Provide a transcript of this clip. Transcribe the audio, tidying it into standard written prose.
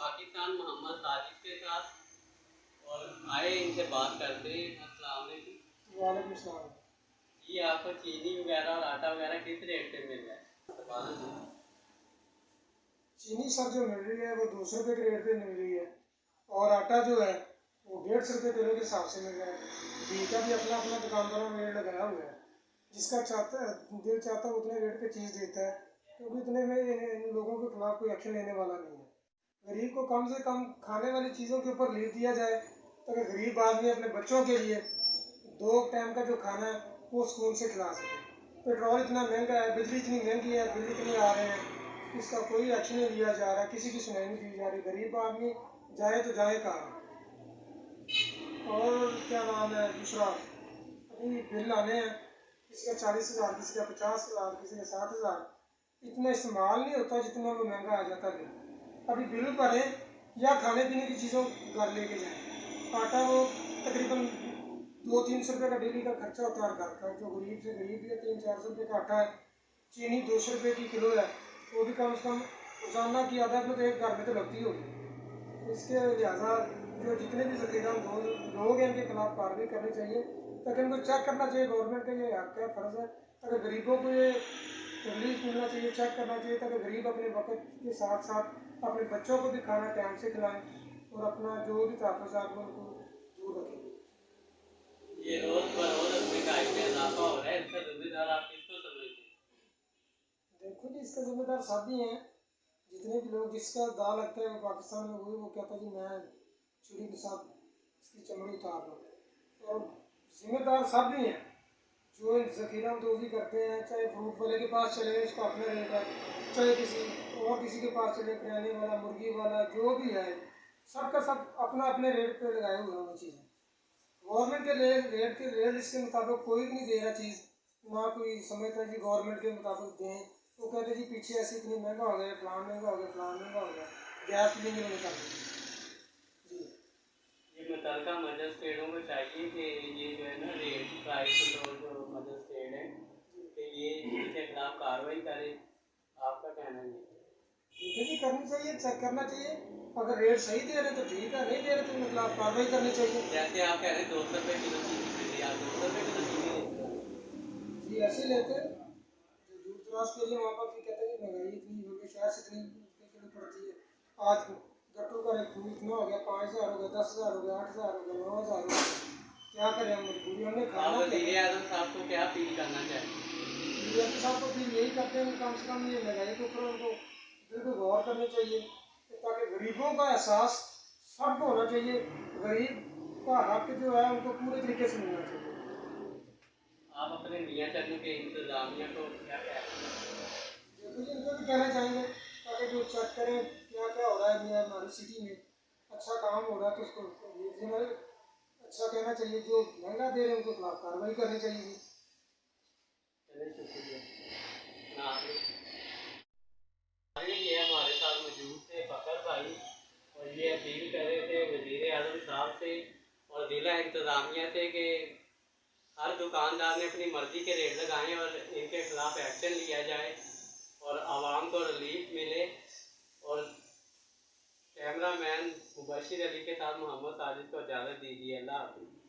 पाकिस्तान मोहम्मद साजिद के साथ और आए इनसे बात करते हैं। अस्सलाम वालेकुम। वालेकुम सलाम। ये आपको चीनी वगैरह और आटा वगैरह किस रेट पे मिल रहा है? चीनी सर जो मिल रही है वो 200 रुपये के रेट पे मिल रही है और आटा जो है वो 150 रुपये किलो के हिसाब से मिल रहा है। घी का भी अपना अपना दुकानदारों ने रेट लगाया हुआ है, जिसका चाहता है दिल चाहता है उतने रेट पे चीज़ देता है, क्योंकि इतने में इन लोगों के खिलाफ कोई एक्शन लेने वाला नहीं है। गरीब को कम से कम खाने वाली चीज़ों के ऊपर लिख दिया जाए ताकि गरीब आदमी अपने बच्चों के लिए 2 टाइम का जो खाना है वो सुकून से खिला सके। पेट्रोल इतना महंगा है, बिजली इतनी महंगी है, बिल इतनी आ रहे हैं, इसका कोई एक्शन नहीं लिया जा रहा, किसी की सुनाई नहीं दी जा रही। गरीब आदमी जाए तो जाए कहाँ? और क्या नाम है दूसरा, अभी बिल आने हैं, किसी का 40,000, किसी का 50,000, किसी का 60,000। इतना इस्तेमाल नहीं होता जितना वो महंगा आ जाता बिल। अभी बिल भरें या खाने पीने की चीज़ों घर लेके जाएँ। आटा वो तकरीबन 200-300 रुपये का डेली का खर्चा होता है घर का, जो गरीब से गरीब है 300-400 रुपये का आटा है। चीनी 200 रुपये की किलो है, वो भी कम से कम रोजाना की आधा किलो तो एक घर में तो लगती होगी। इसके लिहाजा जो जितने भी जखीरा लोग हैं इनके खिलाफ कार्रवाई करनी चाहिए, ताकि इनको चेक करना चाहिए। गवर्नमेंट का ये हक है, फ़र्ज़ है, ताकि गरीबों को ये रिलीफ मिलना चाहिए, चेक करना चाहिए, ताकि गरीब अपने वक्त के साथ साथ अपने बच्चों को भी खाना टाइम से खिलाएं और अपना जो भी तहफ़्फ़ुज़ात में उनको दूर रखें। ये रोज बरोज महंगाई में इजाफा हो रहा है, इसका जिम्मेदार आप किसको समझते हैं? देखो जी, इसका जिम्मेदार सब ही हैं। जितने भी लोग, जिसका दाल लगता है पाकिस्तान में, वही वो कहता है जी मैं छुरी के साथ इसकी चमड़ी उतार लो। और जिम्मेदार सब भी हैं जो इन जखीरा अंदोज़ी करते हैं। चाहे फ्रूट वाले के पास चले, उसका अपना रेट है, चाहे किसी के पास चले, किराने वाला, मुर्गी वाला, जो भी है, सबका सब अपना अपने रेट पे लगाए हुए हैं वो चीज़ें। गवर्नमेंट के रेट के रेट लिस्ट के मुताबिक कोई भी नहीं दे रहा चीज़, ना कोई समझता जी गवर्नमेंट के मुताबिक दें। वो कहते जी पीछे ऐसे इतनी महंगा हो गया, फलान महंगा हो गया, फलान महंगा हो गया, गैस भी नहीं कर जी। ये मुतलका मजिस्ट्रेटों को चाहिए कि ये जो है ना रेट प्राइस कंट्रोल जो मजिस्ट्रेट है कि ये इसके खिलाफ कार्रवाई करे। आपका कहना है? ठीक है जी, करनी चाहिए, चेक करना चाहिए। अगर रेट सही दे रहे तो ठीक है, नहीं दे रहे तो मतलब कार्रवाई करनी चाहिए। जैसे आप कह रहे हैं 200 रुपये किलो चीनी मिल रही है, आप 200 रुपये किलो चीनी लेते हैं? जी ऐसे लेते हैं। जो दूर दराज के लिए वहाँ पर भी कहते हैं कि महंगाई इतनी हो गई, शहर से इतनी किलो पड़ती है। आज गट्टू का रेट इतना हो गया, 5,000 हो गया, 10,000 हो गया, 8,000 हो गया, 9,000 हो गया। क्या करें हम, मजबूरी, हमने आप खाना क्या वज़ीर है। आज़म साहब को क्या अपील करना चाहिए? वज़ीर साहब को फिर यही करते हैं, कम से कम ये महंगाई के ऊपर उनको बिल्कुल गौर करनी चाहिए, ताकि गरीबों का एहसास सबको होना चाहिए। गरीब का हक जो है उनको पूरे तरीके से मिलना चाहिए। आप अपने मियाँ चन्नू के इंतजामिया को क्या कहते हैं? देखो जी, इनको भी कहना चाहेंगे ताकि जो चेक करें क्या क्या हो रहा है मियाँ हमारी सिटी में, अच्छा काम हो रहा है तो उसको अच्छा कहना चाहिए। जो महंगा दे रहे हैं उनके खिलाफ कार्रवाई करनी चाहिए। चलिए शुक्रिया। नाम ये हमारे साथ मौजूद थे फ़खर भाई, और ये अपील कर रहे थे वज़ीर आज़म साहब से और ज़िला इंतज़ामिया से कि हर दुकानदार ने अपनी मर्ज़ी के रेट लगाएं और इनके खिलाफ एक्शन लिया जाए और आवाम को रिलीफ मिले। और कैमरामैन मुबशिर अली के साथ मोहम्मद साजिद को इजाज़त दीजिए। अल्लाह हाफ़िज़।